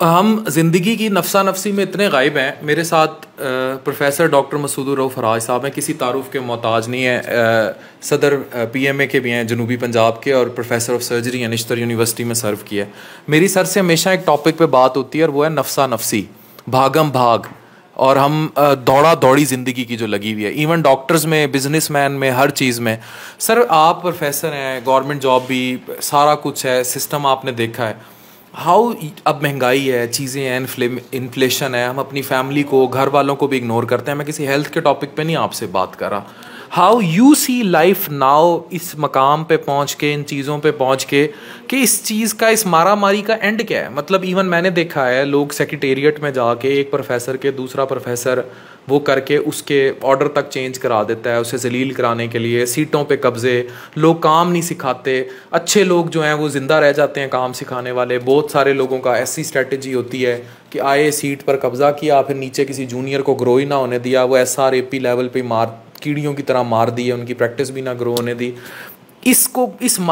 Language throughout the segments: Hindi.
हम ज़िंदगी की नफसा नफसी में इतने गायब हैं। मेरे साथ प्रोफेसर डॉक्टर मसूद रऊफ़ फराज साहब हैं, किसी तारुफ के मोहताज नहीं है। सदर पीएमए के भी हैं जनूबी पंजाब के, और प्रोफेसर ऑफ सर्जरी अनिश्तर यूनिवर्सिटी में सर्व किया है। मेरी सर से हमेशा एक टॉपिक पे बात होती है और वो है नफसा नफसी, भागम भाग, और हम दौड़ा दौड़ी ज़िंदगी की जो लगी हुई है, इवन डॉक्टर्स में, बिजनेसमैन में, हर चीज़ में। सर आप प्रोफेसर हैं, गवर्नमेंट जॉब भी, सारा कुछ है, सिस्टम आपने देखा है। हाउ अब महंगाई है, चीज़ें हैं, इन्फ्लेशन है, हम अपनी फैमिली को, घर वालों को भी इग्नोर करते हैं। मैं किसी हेल्थ के टॉपिक पे नहीं आपसे बात कर रहा। How you see life now, इस मकाम पे पहुंच के, इन चीज़ों पे पहुंच के, कि इस चीज़ का, इस मारामारी का एंड क्या है? मतलब इवन मैंने देखा है लोग सेक्रेटेरिएट में जाके एक प्रोफेसर के दूसरा प्रोफेसर वो करके उसके ऑर्डर तक चेंज करा देता है, उसे जलील कराने के लिए। सीटों पे कब्जे, लोग काम नहीं सिखाते। अच्छे लोग जो हैं वो ज़िंदा रह जाते हैं, काम सिखाने वाले। बहुत सारे लोगों का ऐसी स्ट्रेटजी होती है कि आए सीट पर कब्जा किया, फिर नीचे किसी जूनियर को ग्रो ही ना होने दिया, वो SRAP लेवल पे मार, कीड़ियों की तरह मार दी है, उनकी प्रैक्टिस भी ना ग्रो होने दी। इसको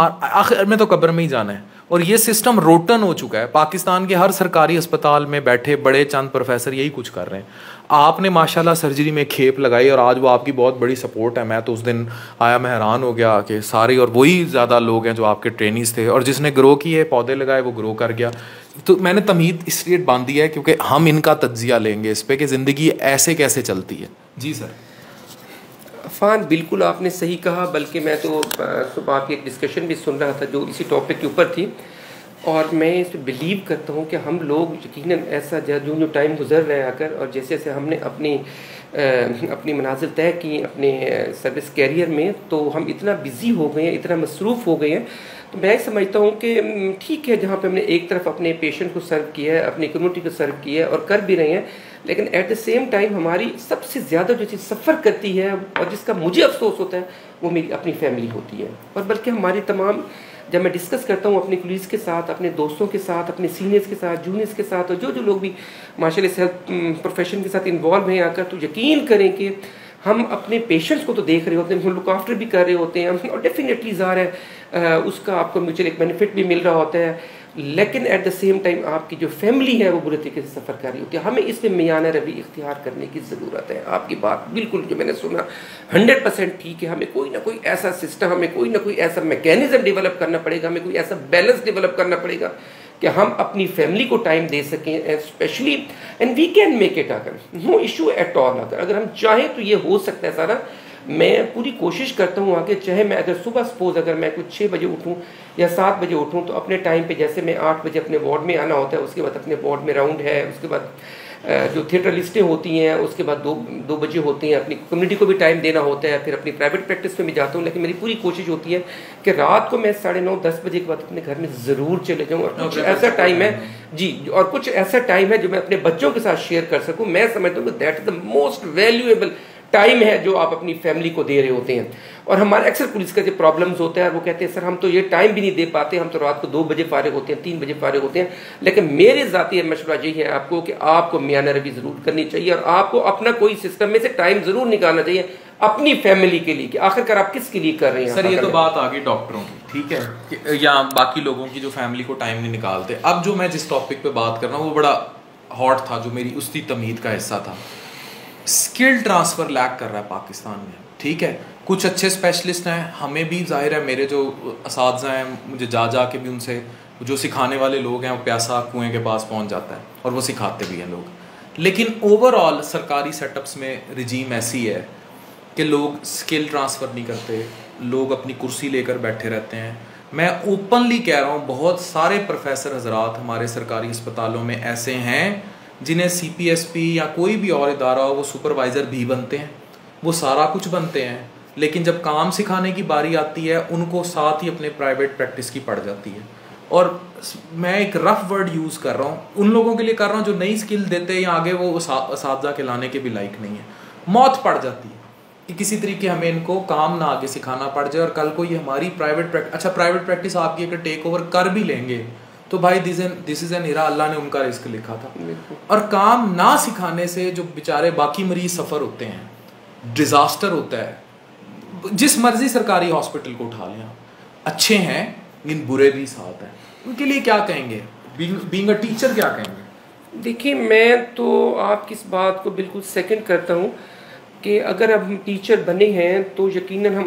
आखिर में तो कब्र में ही जाना है। और ये सिस्टम रोटन हो चुका है। पाकिस्तान के हर सरकारी अस्पताल में बैठे बड़े चंद प्रोफेसर यही कुछ कर रहे हैं। आपने माशाल्लाह सर्जरी में खेप लगाई और आज वो आपकी बहुत बड़ी सपोर्ट है। मैं तो उस दिन आया, मैं हैरान हो गया कि सारे, और वही ज़्यादा लोग हैं जो आपके ट्रेनिंग्स थे, और जिसने ग्रो किए, पौधे लगाए, वो ग्रो कर गया। तो मैंने तमीद इसलिए बांधी है क्योंकि हम इनका तज्जिया लेंगे इस पर कि ज़िंदगी ऐसे कैसे चलती है। जी सर। अफान, बिल्कुल आपने सही कहा। बल्कि मैं तो सुबह आपकी एक डिस्कशन भी सुन रहा था जो इसी टॉपिक के ऊपर थी, और मैं इस पर बिलीव करता हूँ कि हम लोग यकीनन ऐसा जो टाइम गुजर रहे हैं आकर, और जैसे जैसे हमने अपनी मनाजिल तय की अपने सर्विस कैरियर में, तो हम इतना बिज़ी हो गए हैं, इतना मसरूफ़ हो गए हैं। तो मैं समझता हूँ कि ठीक है, जहाँ पे हमने एक तरफ अपने पेशेंट को सर्व किया है, अपनी कम्युनिटी को सर्व किया है और कर भी रहे हैं, लेकिन एट द सेम टाइम हमारी सबसे ज़्यादा जो चीज़ सफ़र करती है और जिसका मुझे अफसोस होता है, वो मेरी अपनी फैमिली होती है। और बल्कि हमारी तमाम, जब मैं डिस्कस करता हूँ अपने कलीग्स के साथ, अपने दोस्तों के साथ, अपने सीनियर्स के साथ, जूनियर्स के साथ, और जो लोग भी माशाल्लाह इस हेल्थ प्रोफेशन के साथ इन्वॉल्व हैं आकर, तो यकीन करें कि हम अपने पेशेंट्स को तो देख रहे होते हैं, हम लुक आफ्टर भी कर रहे होते हैं, और डेफिनेटली ज़ाहिर है उसका आपको म्यूचुअल एक बेनिफिट भी मिल रहा होता है। लेकिन एट द सेम टाइम आपकी जो फैमिली है वो बुरे तरीके से सफ़र कर रही होती है। हमें इसमें मियाना रवि इख्तियार करने की ज़रूरत है। आपकी बात बिल्कुल जो मैंने सुना 100% ठीक है। हमें कोई ना कोई ऐसा सिस्टम, हमें कोई ना कोई ऐसा मैकेनिज्म डेवलप करना पड़ेगा, हमें कोई ऐसा बैलेंस डेवलप करना पड़ेगा कि हम अपनी फैमिली को टाइम दे सकें, specially, and we can make it. अगर नो इशू एट ऑल, अगर हम चाहें तो ये हो सकता है सारा। मैं पूरी कोशिश करता हूँ आके, चाहे मैं अगर सुबह सपोज अगर मैं कुछ 6 बजे उठूँ या 7 बजे उठूँ, तो अपने टाइम पे, जैसे मैं 8 बजे अपने वार्ड में आना होता है, उसके बाद अपने वार्ड में राउंड है, उसके बाद जो थिएटर लिस्टें होती हैं, उसके बाद 2 बजे होती हैं, अपनी कम्युनिटी को भी टाइम देना होता है, फिर अपनी प्राइवेट प्रैक्टिस में भी जाता हूँ। लेकिन मेरी पूरी कोशिश होती है कि रात को मैं 9:30-10 बजे के बाद अपने घर में ज़रूर चले जाऊँ, और कुछ ऐसा टाइम है जी, और कुछ ऐसा टाइम है जो मैं अपने बच्चों के साथ शेयर कर सकूँ। मैं समझता हूँ that is the most valuable time है जो आप अपनी फैमिली को दे रहे होते हैं। और हमारे अक्सर पुलिस का जो प्रॉब्लम्स होता है, वो कहते हैं सर हम तो ये टाइम भी नहीं दे पाते, हम तो रात को 2 बजे फारिग होते हैं, 3 बजे फारिग होते हैं। लेकिन मेरे ज़ाती मशवरा यही है आपको कि आपको मियाना रवि ज़रूर करनी चाहिए, और आपको अपना कोई सिस्टम में से टाइम ज़रूर निकालना चाहिए अपनी फैमिली के लिए, कि आखिरकार आप किसके लिए कर रहे हैं। सर ये तो बात आ गई डॉक्टरों की, ठीक है, या बाकी लोगों की जो फैमिली को टाइम नहीं निकालते। अब जो मैं जिस टॉपिक पे बात कर रहा हूँ वो बड़ा हॉट था, जो मेरी उसी तमीद का हिस्सा था। स्किल ट्रांसफ़र लैक कर रहा है पाकिस्तान में, ठीक है। कुछ अच्छे स्पेशलिस्ट हैं, हमें भी जाहिर है, मेरे जो असातिज़ा हैं, मुझे जा के भी उनसे, जो सिखाने वाले लोग हैं, वो प्यासा कुएं के पास पहुंच जाता है, और वो सिखाते भी हैं लोग। लेकिन ओवरऑल सरकारी सेटअप्स में रिजीम ऐसी है कि लोग स्किल ट्रांसफ़र नहीं करते, लोग अपनी कुर्सी लेकर बैठे रहते हैं। मैं ओपनली कह रहा हूँ, बहुत सारे प्रोफेसर हजरात हमारे सरकारी अस्पतालों में ऐसे हैं जिन्हें CPSP या कोई भी और इदारा हो, वो सुपरवाइज़र भी बनते हैं, वो सारा कुछ बनते हैं, लेकिन जब काम सिखाने की बारी आती है, उनको साथ ही अपने प्राइवेट प्रैक्टिस की पड़ जाती है। और मैं एक रफ वर्ड यूज़ कर रहा हूँ, उन लोगों के लिए कर रहा हूँ जो नई स्किल देते हैं या आगे वो असातिज़ा के लाने के भी लायक नहीं है। मौत पड़ जाती है कि किसी तरीके हमें इनको काम ना आगे सिखाना पड़ जाए, और कल को ये हमारी प्राइवेट प्रैक्टिस आपकी अगर टेक ओवर कर भी लेंगे तो भाई दिस इज़ एन इरा, अल्लाह ने उनका रिस्क लिखा था। और काम ना सिखाने से जो बेचारे बाकी मरीज सफ़र होते हैं, डिज़ास्टर होता है। जिस मर्जी सरकारी हॉस्पिटल को उठा लें, अच्छे हैं लेकिन बुरे भी साथ हैं, उनके लिए क्या कहेंगे? बीइंग अ टीचर क्या कहेंगे? देखिए, मैं तो आपकी इस बात को बिल्कुल सेकंड करता हूँ कि अगर अब हम टीचर बने हैं तो यकीनन हम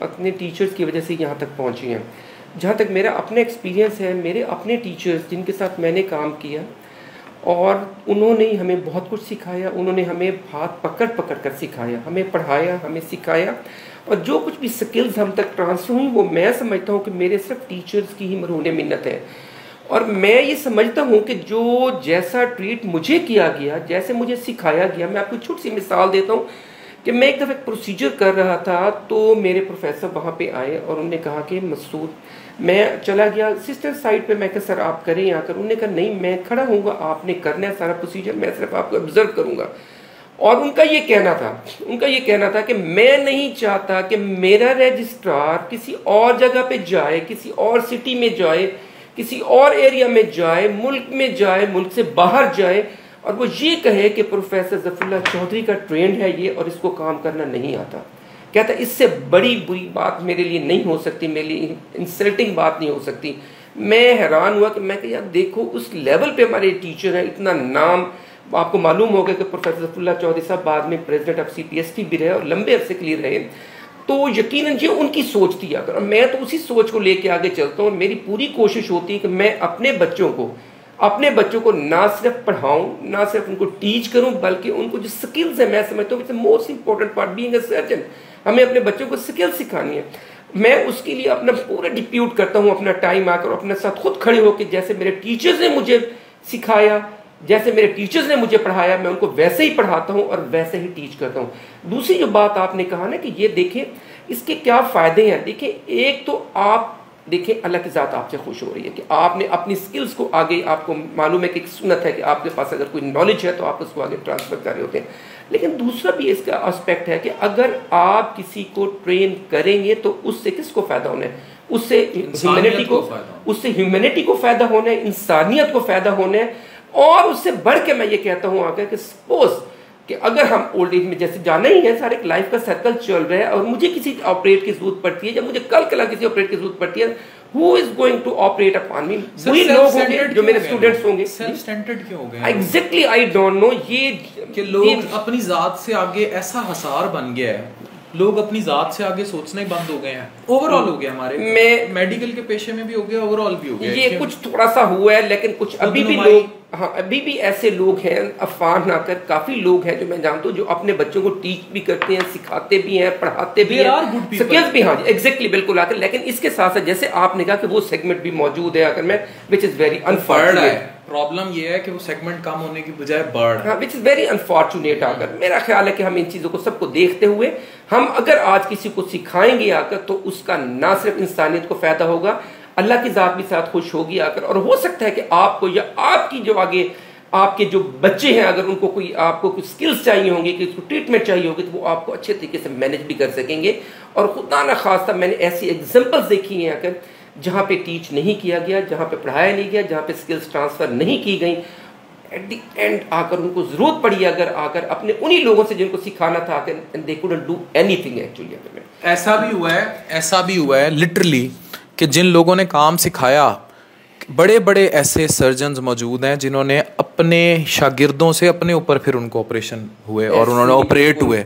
अपने टीचर्स की वजह से यहाँ तक पहुँचे हैं। जहाँ तक मेरा अपना एक्सपीरियंस है, मेरे अपने टीचर्स जिनके साथ मैंने काम किया और उन्होंने हमें बहुत कुछ सिखाया, उन्होंने हमें हाथ पकड़ पकड़ कर सिखाया, हमें पढ़ाया, हमें सिखाया, और जो कुछ भी स्किल्स हम तक ट्रांसफर हुई वो मैं समझता हूँ कि मेरे सिर्फ टीचर्स की ही मरहून मिन्नत है। और मैं ये समझता हूँ कि जो जैसा ट्रीट मुझे किया गया, जैसे मुझे सिखाया गया, मैं आपको छोटी सी मिसाल देता हूँ कि मैं एक दफ़ा प्रोसीजर कर रहा था तो मेरे प्रोफेसर वहाँ पे आए और उन्होंने कहा कि मसूद, मैं चला गया असिस्टेंट साइड पे, मैं कहा सर आप करें यहाँ कर। उन्होंने कहा नहीं, मैं खड़ा हूँगा, आपने करना है सारा प्रोसीजर, मैं सिर्फ आपको ऑब्जर्व करूँगा। और उनका ये कहना था कि मैं नहीं चाहता कि मेरा रजिस्ट्रार किसी और जगह पे जाए, किसी और सिटी में जाए, किसी और एरिया में जाए, मुल्क से बाहर जाए, और वो ये कहे कि प्रोफेसर ज़फ़रुल्लाह चौधरी का ट्रेंड है ये और इसको काम करना नहीं आता। कहता इससे बड़ी बुरी बात मेरे लिए नहीं हो सकती, मेरे लिए इंसल्टिंग बात नहीं हो सकती। मैं हैरान हुआ कि मैं यार देखो उस लेवल पे हमारे टीचर हैं, इतना नाम आपको मालूम होगा कि प्रोफेसर ज़फ़रुल्लाह चौधरी साहब बाद में प्रेसिडेंट ऑफ CPST भी रहे और लंबे अरसे के लिए रहे। तो यकीनन ये उनकी सोच थी, अगर मैं तो उसी सोच को लेके आगे चलता हूँ। मेरी पूरी कोशिश होती है कि मैं अपने बच्चों को ना सिर्फ पढ़ाऊँ, ना सिर्फ उनको टीच करूँ, बल्कि उनको जो स्किल्स है, मैं समझता हूँ it's the most important part being a surgeon. हमें अपने बच्चों को स्किल्स सिखानी है। मैं उसके लिए अपना पूरा डिप्यूट करता हूँ, अपना टाइम आकर अपने साथ खुद खड़े होकर, जैसे मेरे टीचर्स ने मुझे सिखाया, जैसे मेरे टीचर्स ने मुझे पढ़ाया, मैं उनको वैसे ही पढ़ाता हूँ और वैसे ही टीच करता हूँ। दूसरी जो बात आपने कहा ना कि ये देखें इसके क्या फ़ायदे हैं। देखिए, एक तो आप देखिए अल्लाह की ज़ात आपसे खुश हो रही है कि आपने अपनी स्किल्स को आगे, आपको मालूम है कि एक सुन्नत है कि आपके पास अगर कोई नॉलेज है तो आप उसको आगे ट्रांसफ़र कर रहे होते हैं। लेकिन दूसरा भी इसका एस्पेक्ट है कि अगर आप किसी को ट्रेन करेंगे तो उससे किसको फ़ायदा होना है? उससे ह्यूमैनिटी को फ़ायदा होना है, इंसानियत को फ़ायदा होना है। और उससे बढ़ के मैं ये कहता हूँ आगे कि सपोज कि अगर हम ओल्ड एज में जैसे जाना ही है, सारे लाइफ का सर्कल चल रहा है और मुझे किसी ऑपरेट की जरूरत पड़ती है, जब मुझे कल किसी ऑपरेट की जरूरत पड़ती है, who is going to operate upon me? वही लोग होंगे जो मेरे स्टूडेंट्स होंगे। सेल्फ सेंटर्ड क्यों हो गए? Exactly, I don't know. ये कि लोग अपनी जात से आगे ऐसा हसार बन गया है, लोग अपनी जात से आगे सोचना ही बंद हो गए हैं। ओवरऑल हो गया, हमारे मेडिकल के पेशे में भी हो गया, ओवरऑल भी हो गया। ये कुछ थोड़ा सा हुआ है, लेकिन कुछ अभी भी लोग, हाँ अभी भी ऐसे लोग हैं, अफवाह ना कर, काफी लोग हैं जो मैं जानता हूँ जो अपने बच्चों को टीच भी करते हैं, सिखाते भी हैं, पढ़ाते भी हैं, स्किल्स भी। हाँ जी, एग्जैक्टली, बिल्कुल आकर। लेकिन इसके साथ साथ जैसे आपने कहा कि वो सेगमेंट भी मौजूद है अगर मैं, which is very unfortunate. Problem ये है कि वो सेगमेंट कम होने की बजाय बढ़, हाँ, विच इज वेरी अनफॉर्चुनेट। आकर मेरा ख्याल है कि हम इन चीज़ों को सबको देखते हुए हम अगर आज किसी को सिखाएंगे आकर तो उसका ना सिर्फ इंसानियत को फायदा होगा, अल्लाह की ज़ात भी साथ खुश होगी आकर। और हो सकता है कि आपको या आपकी जो आगे आपके जो बच्चे हैं, अगर उनको कोई आपको कुछ स्किल्स चाहिए होंगी, कि उसको ट्रीटमेंट चाहिए होगी, तो वो आपको अच्छे तरीके से मैनेज भी कर सकेंगे। और खुदा ना खास्ता मैंने ऐसी एग्जांपल्स देखी हैं आकर जहाँ पे टीच नहीं किया गया, जहाँ पे पढ़ाया नहीं गया, जहाँ पे स्किल्स ट्रांसफ़र नहीं की गई, एट द एंड आकर उनको ज़रूरत पड़ी अगर आकर अपने उन्हीं लोगों से जिनको सिखाना था आकर, and they couldn't do anything actually. ऐसा भी हुआ है लिटरली कि जिन लोगों ने काम सिखाया, बड़े बड़े ऐसे सर्जन्स मौजूद हैं जिन्होंने अपने शागिर्दों से अपने ऊपर फिर उनको ऑपरेशन हुए और उन्होंने ऑपरेट हुए।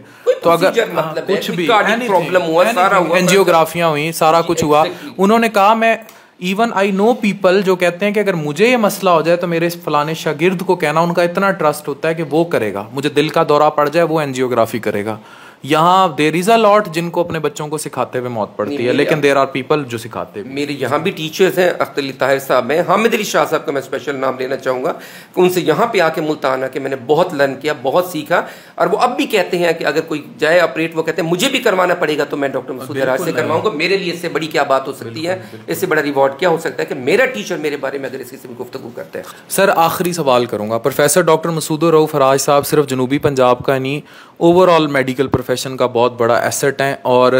तो अगर मतलब कुछ भी प्रॉब्लम हुआ, सारा हुआ, एंजियोग्राफियां हुई, सारा कुछ हुआ, उन्होंने कहा मैं इवन आई नो पीपल जो कहते हैं कि अगर मुझे ये मसला हो जाए तो मेरे फलाने शागिर्द को कहना, उनका इतना ट्रस्ट होता है कि वो करेगा, मुझे दिल का दौरा पड़ जाए वो एंजियोग्राफी करेगा। यहाँ देर इज अ लॉट जिनको अपने बच्चों को सिखाते हुए मौत पड़ती है, लेकिन देर आर पीपल जो सिखाते हैं। मेरे यहाँ भी टीचर्स हैं, अख्तर अली ताहिर साहब हैं, हामिद अली शाह साहब का मैं स्पेशल नाम लेना चाहूँगा कि उनसे यहाँ पे आके मुल्तान आके मैंने बहुत लर्न किया, बहुत सीखा। और वो अब भी कहते हैं कि अगर कोई जाए ऑपरेट, वो कहते हैं मुझे भी करवाना पड़ेगा तो मैं डॉक्टर मसूद दराज से करवाऊंगा। मेरे लिए इससे बड़ी क्या बात हो सकती है, इससे बड़ा रिवॉर्ड क्या हो सकता है कि मेरा टीचर मेरे बारे में अगर इसकी से गुफ्तगू करता है। सर आखिरी सवाल करूँगा, प्रोफेसर डॉक्टर मसूद रऊफ फराज साहब सिर्फ जनूबी पंजाब का नहीं, ओवरऑल मेडिकल प्रोफेशन का बहुत बड़ा एसेट हैं। और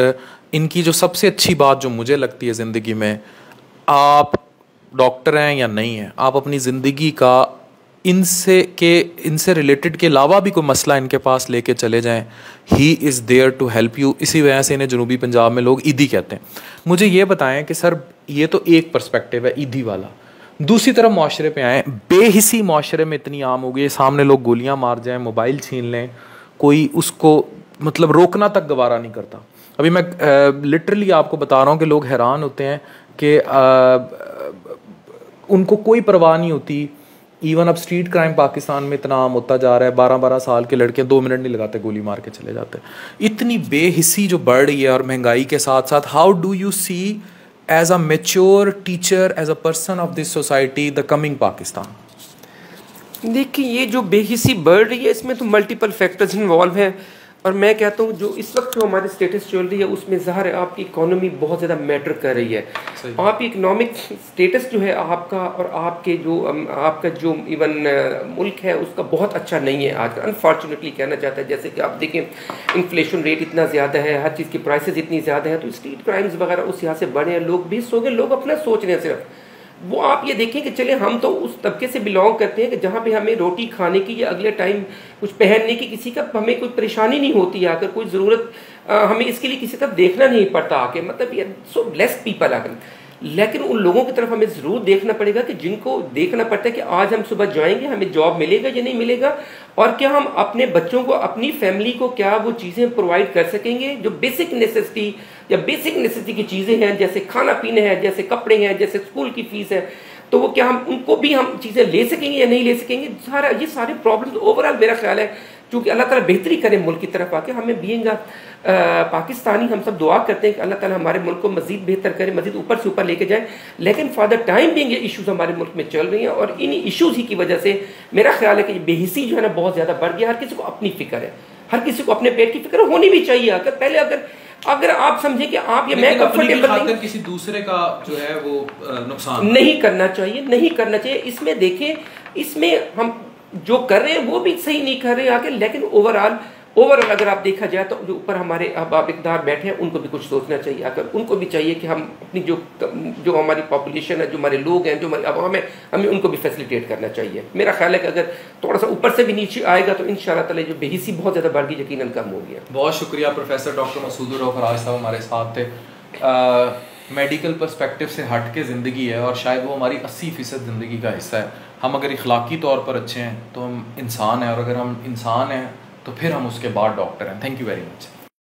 इनकी जो सबसे अच्छी बात जो मुझे लगती है ज़िंदगी में, आप डॉक्टर हैं या नहीं हैं, आप अपनी ज़िंदगी का इनसे रिलेटेड के अलावा भी कोई मसला इनके पास लेके चले जाएं, he is there to help you. इसी वजह से इन्हें जनूबी पंजाब में लोग ईदी कहते हैं। मुझे ये बताएं कि सर ये तो एक पर्सपेक्टिव है ईदी वाला, दूसरी तरफ माशरे पे आए, बेहिसी माशरे में इतनी आम हो गई, सामने लोग गोलियां मार जाएं, मोबाइल छीन लें, कोई उसको मतलब रोकना तक गवारा नहीं करता। अभी मैं लिटरली आपको बता रहा हूँ कि लोग हैरान होते हैं कि उनको कोई परवाह नहीं होती। इवन अब स्ट्रीट क्राइम पाकिस्तान में इतना आम होता जा रहा है, 12-12 साल के लड़के 2 मिनट नहीं लगाते, गोली मार के चले जाते हैं। इतनी बेहिसी जो बढ़ रही है और महंगाई के साथ साथ, how do you see as a mature teacher, as a person of this society, the coming Pakistan? देखिए, ये जो बेहिसी बढ़ रही है इसमें तो मल्टीपल फैक्टर्स इन्वॉल्व हैं, और मैं कहता हूँ जो इस वक्त जो हमारी स्टेटस चल रही है उसमें ज़ाहिर है आपकी इकोनॉमी बहुत ज़्यादा मैटर कर रही है। आपकी इकोनॉमिक स्टेटस जो है आपका और आपके जो आपका जो इवन मुल्क है उसका बहुत अच्छा नहीं है आज, अनफॉर्चुनेटली कहना चाहता है। जैसे कि आप देखें इन्फ्लेशन रेट इतना ज़्यादा है, हर चीज़ की प्राइसेस इतनी ज़्यादा है, तो स्ट्रीट क्राइम्स वगैरह उस यहाँ से बढ़े हैं, लोग भी सो गए, लोग अपना सोच रहे हैं सिर्फ वो। आप ये देखें कि चले हम तो उस तबके से बिलोंग करते हैं कि जहाँ पे हमें रोटी खाने की या अगले टाइम कुछ पहनने की किसी का हमें कोई परेशानी नहीं होती है, अगर कोई ज़रूरत हमें इसके लिए किसी तरफ देखना नहीं पड़ता आके, मतलब ये सो ब्लेस्ड पीपल आकर। लेकिन उन लोगों की तरफ हमें ज़रूर देखना पड़ेगा कि जिनको देखना पड़ता है कि आज हम सुबह जाएंगे, हमें जॉब मिलेगा या नहीं मिलेगा, और क्या हम अपने बच्चों को, अपनी फैमिली को क्या वो चीज़ें प्रोवाइड कर सकेंगे जो बेसिक नेसेसिटी या बेसिक नेसेसिटी की चीज़ें हैं, जैसे खाना पीने हैं, जैसे कपड़े हैं, जैसे स्कूल की फीस है, तो वो क्या हम उनको भी हम चीज़ें ले सकेंगे या नहीं ले सकेंगे। सारा ये सारे प्रॉब्लम्स ओवरऑल मेरा ख्याल है क्योंकि अल्लाह ताला बेहतरी करे मुल्क की तरफ आके, हमें बीइंग पाकिस्तानी हम सब दुआ करते हैं कि अल्लाह ताला हमारे मुल्क को मजीद बेहतर करे, मजीद ऊपर से ऊपर लेके जाए। लेकिन फॉर द टाइम बीइंग ये इश्यूज हमारे मुल्क में चल रही हैं, और इन्हीं इश्यूज ही की वजह से मेरा ख्याल है कि बेहिसी जो है ना बहुत ज़्यादा बढ़ गया। हर किसी को अपनी फिक्र है, हर किसी को अपने पेट की फिक्र होनी भी चाहिए। अगर आप समझे कि आप ये मैं कंफर्टेबल नहीं, किसी दूसरे का जो है वो नुकसान नहीं करना चाहिए। इसमें देखें, इसमें हम जो कर रहे हैं वो भी सही नहीं कर रहे आके, लेकिन ओवरऑल अगर आप देखा जाए तो जो ऊपर हमारे अब इक़्तिदार बैठे हैं उनको भी कुछ सोचना चाहिए आकर। उनको भी चाहिए कि हम अपनी जो हमारी पॉपुलेशन है, जो हमारे लोग हैं, जो हमारी आवाम है, हमें उनको भी फैसिलिटेट करना चाहिए। मेरा ख्याल है कि अगर थोड़ा सा ऊपर से भी नीचे आएगा तो इंशाअल्लाह ताला जो बेहिसी बहुत ज़्यादा बढ़ गई यकीनन कम हो गया। बहुत शुक्रिया प्रोफेसर डॉक्टर मसूद रऊफ फराज साहब हमारे साथ थे। मेडिकल पर्सपेक्टिव से हट के ज़िंदगी है और शायद वो हमारी 80% ज़िंदगी का हिस्सा है। हम अगर इखलाकी तौर पर अच्छे हैं तो हम इंसान हैं, और अगर हम इंसान हैं तो फिर हम उसके बाद डॉक्टर हैं। Thank you very much.